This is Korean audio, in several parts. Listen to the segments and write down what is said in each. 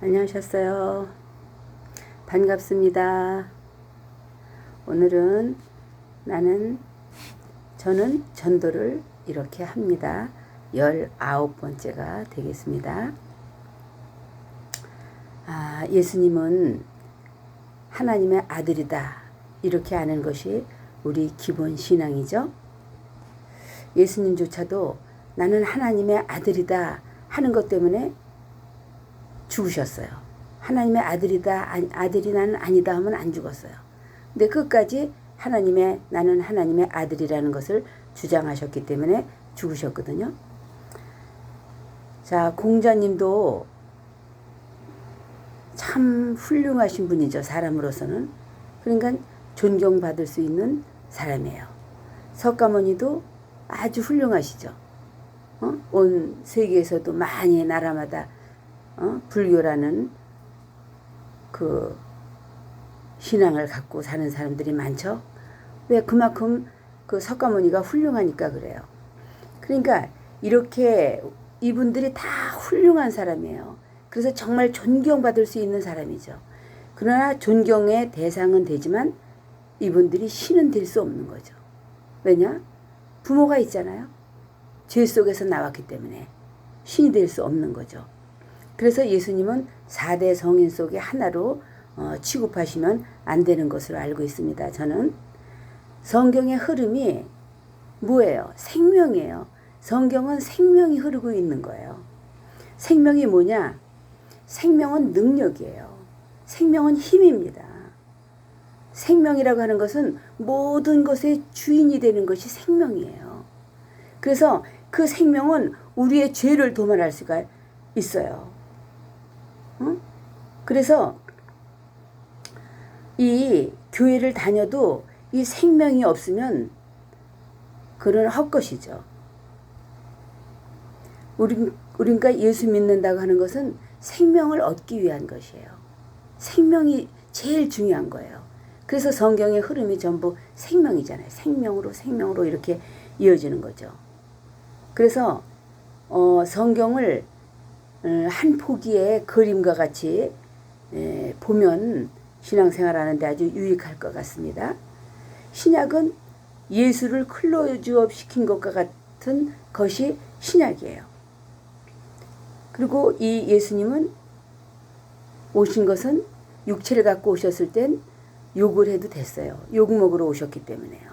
안녕하셨어요. 반갑습니다. 오늘은 저는 전도를 이렇게 합니다. 19번째가 되겠습니다. 예수님은 하나님의 아들이다. 이렇게 아는 것이 우리 기본 신앙이죠. 예수님조차도 나는 하나님의 아들이다 하는 것 때문에 죽으셨어요. 하나님의 아들이다, 아들이 나는 아니다 하면 안 죽었어요. 근데 끝까지 나는 하나님의 아들이라는 것을 주장하셨기 때문에 죽으셨거든요. 자, 공자님도 참 훌륭하신 분이죠. 사람으로서는. 그러니까 존경받을 수 있는 사람이에요. 석가모니도 아주 훌륭하시죠. 온 세계에서도 많이 나라마다 불교라는 그 신앙을 갖고 사는 사람들이 많죠. 왜? 그만큼 그 석가모니가 훌륭하니까 그래요. 그러니까 이렇게 이분들이 다 훌륭한 사람이에요. 그래서 정말 존경받을 수 있는 사람이죠. 그러나 존경의 대상은 되지만 이분들이 신은 될 수 없는 거죠. 왜냐? 부모가 있잖아요. 죄 속에서 나왔기 때문에 신이 될 수 없는 거죠. 그래서 예수님은 4대 성인 속의 하나로 취급하시면 안 되는 것으로 알고 있습니다. 저는 성경의 흐름이 뭐예요? 생명이에요. 성경은 생명이 흐르고 있는 거예요. 생명이 뭐냐? 생명은 능력이에요. 생명은 힘입니다. 생명이라고 하는 것은 모든 것의 주인이 되는 것이 생명이에요. 그래서 그 생명은 우리의 죄를 도말할 수가 있어요. 그래서 이 교회를 다녀도 이 생명이 없으면 그건 헛것이죠. 우리가 예수 믿는다고 하는 것은 생명을 얻기 위한 것이에요. 생명이 제일 중요한 거예요. 그래서 성경의 흐름이 전부 생명이잖아요. 생명으로 이렇게 이어지는 거죠. 그래서 성경을 한 포기의 그림과 같이 보면 신앙생활 하는데 아주 유익할 것 같습니다. 신약은 예수를 클로즈업 시킨 것과 같은 것이 신약이에요. 그리고 이 예수님은 오신 것은 육체를 갖고 오셨을 땐 욕을 해도 됐어요. 욕 먹으러 오셨기 때문에요.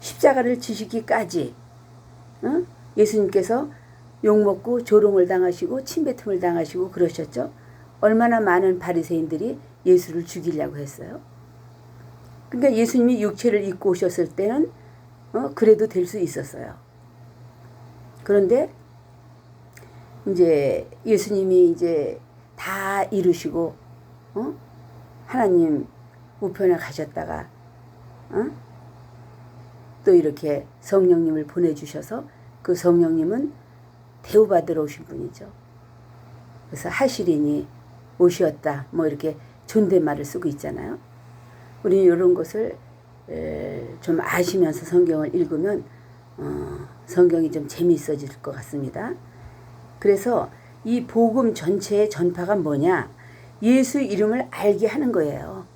십자가를 지시기까지 예수님께서 욕먹고 조롱을 당하시고 침뱉음을 당하시고 그러셨죠. 얼마나 많은 바리새인들이 예수를 죽이려고 했어요. 그러니까 예수님이 육체를 입고 오셨을 때는 그래도 될 수 있었어요. 그런데 이제 예수님이 이제 다 이루시고 하나님 우편에 가셨다가 또 이렇게 성령님을 보내주셔서 그 성령님은 대우받으러 오신 분이죠. 그래서 하시리니 오시었다 뭐 이렇게 존댓말을 쓰고 있잖아요. 우리는 이런 것을 좀 아시면서 성경을 읽으면 성경이 좀 재미있어질 것 같습니다. 그래서 이 복음 전체의 전파가 뭐냐? 예수 이름을 알게 하는 거예요.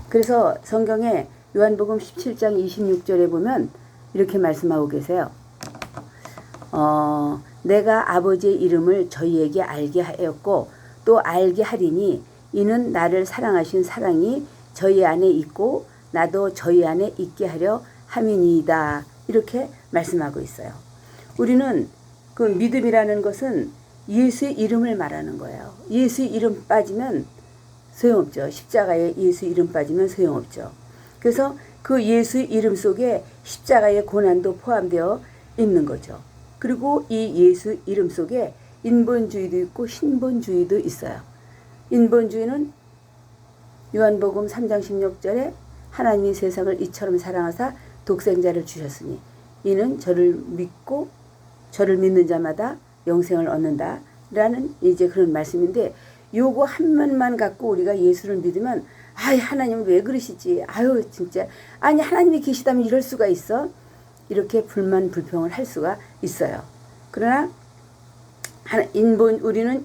그래서 성경에 요한복음 17장 26절에 보면 이렇게 말씀하고 계세요. 내가 아버지의 이름을 저희에게 알게 하였고 또 알게 하리니 이는 나를 사랑하신 사랑이 저희 안에 있고 나도 저희 안에 있게 하려 함이니이다. 이렇게 말씀하고 있어요. 우리는 그 믿음이라는 것은 예수의 이름을 말하는 거예요. 예수의 이름 빠지면 소용없죠. 십자가에 예수 이름 빠지면 소용없죠. 그래서 그 예수의 이름 속에 십자가의 고난도 포함되어 있는 거죠. 그리고 이 예수 이름 속에 인본주의도 있고 신본주의도 있어요. 인본주의는 요한복음 3장 16절에 하나님이 세상을 이처럼 사랑하사 독생자를 주셨으니 이는 저를 믿는 자마다 영생을 얻는다 라는 이제 그런 말씀인데, 요거 한 면만 갖고 우리가 예수를 믿으면 하나님은 왜 그러시지? 진짜 아니 하나님이 계시다면 이럴 수가 있어? 이렇게 불만 불평을 할 수가 있어요. 그러나 우리는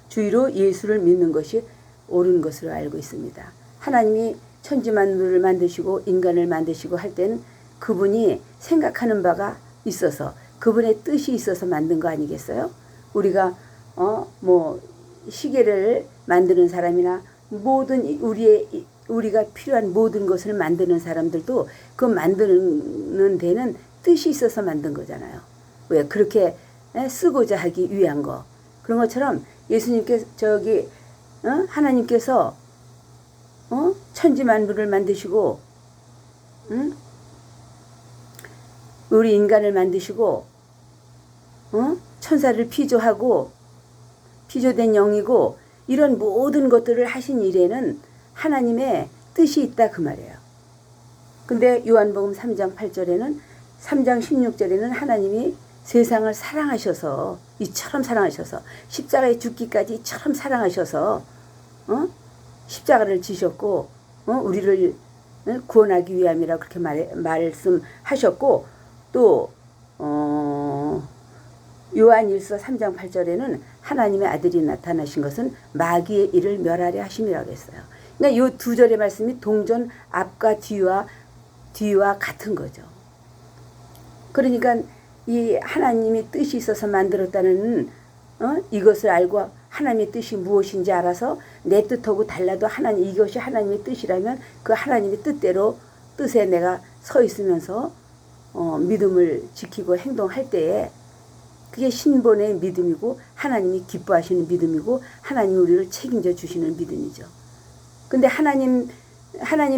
주의로 예수를 믿는 것이 옳은 것으로 알고 있습니다. 하나님이 천지만물을 만드시고 인간을 만드시고 할 때는 그분이 생각하는 바가 있어서 그분의 뜻이 있어서 만든 거 아니겠어요? 우리가 시계를 만드는 사람이나 모든 우리가 필요한 모든 것을 만드는 사람들도 그 만드는 데는 뜻이 있어서 만든 거잖아요. 왜 그렇게 쓰고자 하기 위한 거. 그런 것처럼 하나님께서 천지만물을 만드시고 우리 인간을 만드시고 천사를 피조하고 피조된 영이고 이런 모든 것들을 하신 일에는 하나님의 뜻이 있다 그 말이에요. 근데 요한복음 3장 8절에는 3장 16절에는 하나님이 세상을 사랑하셔서 이처럼 사랑하셔서 십자가에 죽기까지 이처럼 사랑하셔서 십자가를 지셨고 우리를 구원하기 위함이라 그렇게 말씀하셨고 또 요한일서 3장 8절에는 하나님의 아들이 나타나신 것은 마귀의 일을 멸하려 하심이라고 했어요. 그러니까 이 두 절의 말씀이 동전 앞과 뒤와 같은 거죠. 그러니까 이 하나님이 뜻이 있어서 만들었다는 이것을 알고 하나님의 뜻이 무엇인지 알아서 내 뜻하고 달라도 이것이 하나님의 뜻이라면 그 하나님의 뜻에 내가 서 있으면서 믿음을 지키고 행동할 때에 그게 신본의 믿음이고 하나님이 기뻐하시는 믿음이고 하나님이 우리를 책임져 주시는 믿음이죠. 근데 하나님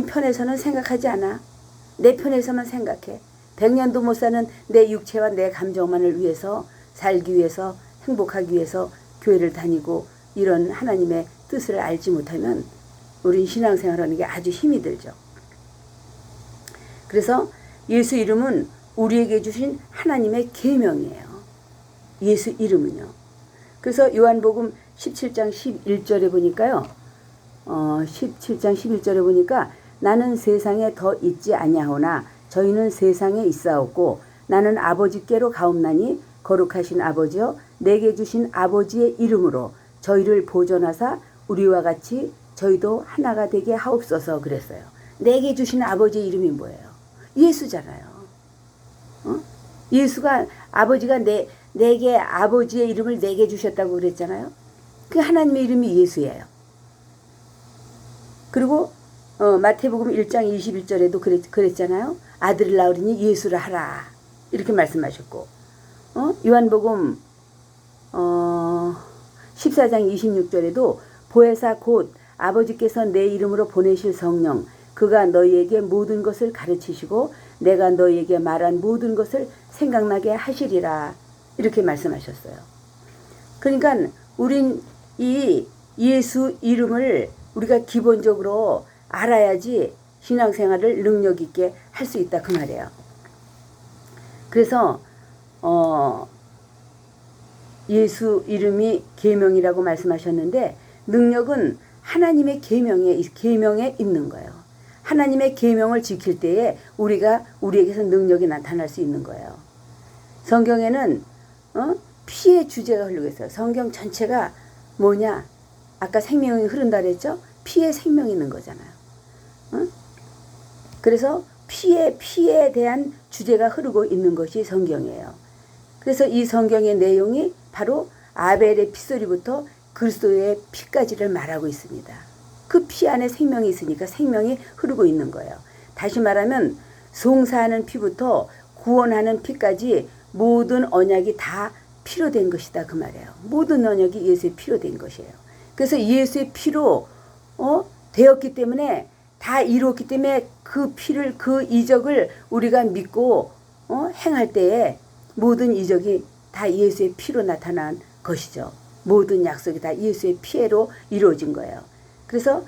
편에서는 생각하지 않아. 내 편에서만 생각해. 100년도 못 사는 내 육체와 내 감정만을 위해서 살기 위해서 행복하기 위해서 교회를 다니고 이런 하나님의 뜻을 알지 못하면 우린 신앙생활하는 게 아주 힘이 들죠. 그래서 예수 이름은 우리에게 주신 하나님의 계명이에요. 예수 이름은요. 그래서 요한복음 17장 11절에 보니까요. 17장 11절에 보니까 나는 세상에 더 있지 아니하오나 저희는 세상에 있사옵고 나는 아버지께로 가옵나니 거룩하신 아버지여 내게 주신 아버지의 이름으로 저희를 보존하사 우리와 같이 저희도 하나가 되게 하옵소서 그랬어요. 내게 주신 아버지의 이름이 뭐예요? 예수잖아요. 예수가 아버지가 내게 아버지의 이름을 내게 주셨다고 그랬잖아요. 그 하나님의 이름이 예수예요. 그리고 마태복음 1장 21절에도 그랬잖아요. 아들을 낳으리니 예수를 하라 이렇게 말씀하셨고 요한복음 14장 26절에도 보혜사 곧 아버지께서 내 이름으로 보내실 성령 그가 너희에게 모든 것을 가르치시고 내가 너희에게 말한 모든 것을 생각나게 하시리라 이렇게 말씀하셨어요. 그러니까 우린 이 예수 이름을 우리가 기본적으로 알아야지 신앙생활을 능력 있게 할 수 있다 그 말이에요. 그래서 예수 이름이 계명이라고 말씀하셨는데 능력은 하나님의 계명에 있는 거예요. 하나님의 계명을 지킬 때에 우리에게서 능력이 나타날 수 있는 거예요. 성경에는 피의 주제가 흐르고 있어요. 성경 전체가 뭐냐? 아까 생명이 흐른다 그랬죠? 피에 생명이 있는 거잖아요. 그래서 피에 대한 주제가 흐르고 있는 것이 성경이에요. 그래서 이 성경의 내용이 바로 아벨의 피소리부터 그리스도의 피까지를 말하고 있습니다. 그 피 안에 생명이 있으니까 생명이 흐르고 있는 거예요. 다시 말하면 송사하는 피부터 구원하는 피까지 모든 언약이 다 피로 된 것이다 그 말이에요. 모든 언약이 예수의 피로 된 것이에요. 그래서 예수의 피로 되었기 때문에 다 이루었기 때문에 그 피를 그 이적을 우리가 믿고 행할 때에 모든 이적이 다 예수의 피로 나타난 것이죠. 모든 약속이 다 예수의 피로 이루어진 거예요. 그래서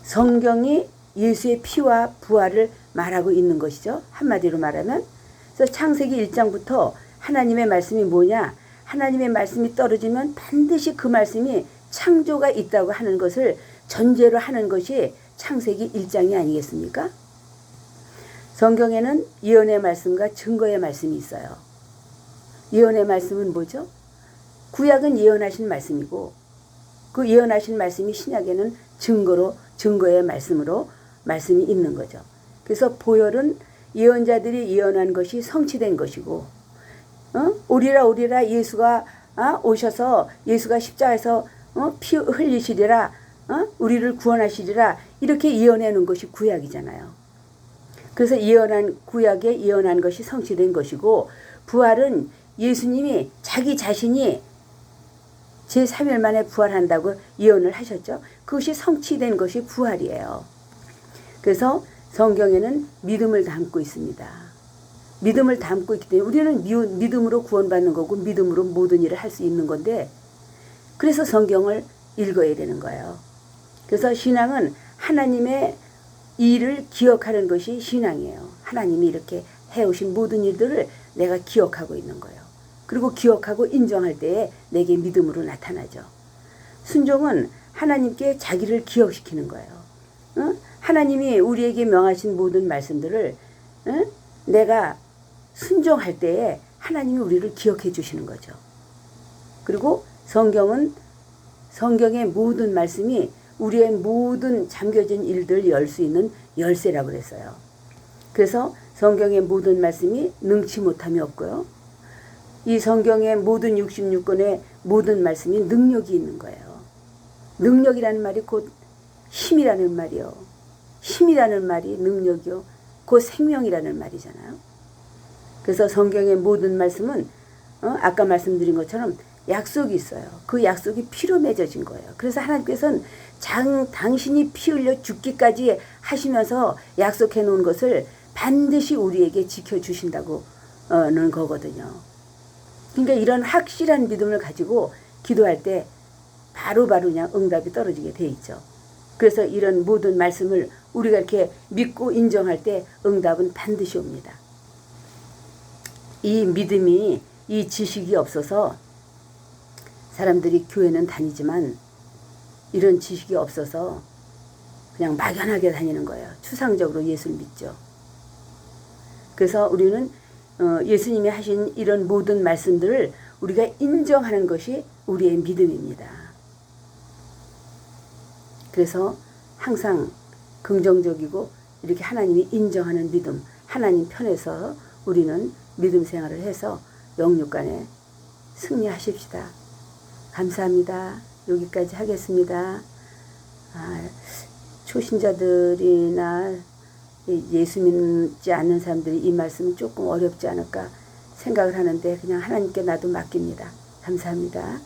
성경이 예수의 피와 부활을 말하고 있는 것이죠. 한마디로 말하면 그래서 창세기 1장부터 하나님의 말씀이 뭐냐? 하나님의 말씀이 떨어지면 반드시 그 말씀이 창조가 있다고 하는 것을 전제로 하는 것이 창세기 1장이 아니겠습니까? 성경에는 예언의 말씀과 증거의 말씀이 있어요. 예언의 말씀은 뭐죠? 구약은 예언하신 말씀이고 그 예언하신 말씀이 신약에는 증거의 말씀으로 말씀이 있는 거죠. 그래서 보혈은 예언자들이 예언한 것이 성취된 것이고 오리라 예수가 오셔서 예수가 십자가에서 피 흘리시리라 우리를 구원하시리라 이렇게 예언해 놓은 것이 구약이잖아요. 그래서 구약에 예언한 것이 성취된 것이고 부활은 예수님이 자기 자신이 제3일 만에 부활한다고 예언을 하셨죠. 그것이 성취된 것이 부활이에요. 그래서 성경에는 믿음을 담고 있습니다. 믿음을 담고 있기 때문에 우리는 믿음으로 구원받는 거고 믿음으로 모든 일을 할 수 있는 건데 그래서 성경을 읽어야 되는 거예요. 그래서 신앙은 하나님의 일을 기억하는 것이 신앙이에요. 하나님이 이렇게 해오신 모든 일들을 내가 기억하고 있는 거예요. 그리고 기억하고 인정할 때에 내게 믿음으로 나타나죠. 순종은 하나님께 자기를 기억시키는 거예요. 하나님이 우리에게 명하신 모든 말씀들을 내가 순종할 때에 하나님이 우리를 기억해 주시는 거죠. 그리고 성경의 모든 말씀이 우리의 모든 잠겨진 일들을 열 수 있는 열쇠라고 그랬어요. 그래서 성경의 모든 말씀이 능치 못함이 없고요. 이 성경의 모든 66권의 모든 말씀이 능력이 있는 거예요. 능력이라는 말이 곧 힘이라는 말이요. 힘이라는 말이 능력이요. 곧 생명이라는 말이잖아요. 그래서 성경의 모든 말씀은 아까 말씀드린 것처럼 약속이 있어요. 그 약속이 피로 맺어진 거예요. 그래서 하나님께서는 당신이 피 흘려 죽기까지 하시면서 약속해 놓은 것을 반드시 우리에게 지켜주신다고는 거거든요. 그러니까 이런 확실한 믿음을 가지고 기도할 때 바로바로 그냥 응답이 떨어지게 돼 있죠. 그래서 이런 모든 말씀을 우리가 이렇게 믿고 인정할 때 응답은 반드시 옵니다. 이 믿음이 이 지식이 없어서 사람들이 교회는 다니지만 이런 지식이 없어서 그냥 막연하게 다니는 거예요. 추상적으로 예수를 믿죠. 그래서 우리는 예수님이 하신 이런 모든 말씀들을 우리가 인정하는 것이 우리의 믿음입니다. 그래서 항상 긍정적이고 이렇게 하나님이 인정하는 믿음, 하나님 편에서 우리는 믿음 생활을 해서 영육간에 승리하십시다. 감사합니다. 여기까지 하겠습니다. 초신자들이나 예수 믿지 않는 사람들이 이 말씀은 조금 어렵지 않을까 생각을 하는데 그냥 하나님께 나도 맡깁니다. 감사합니다.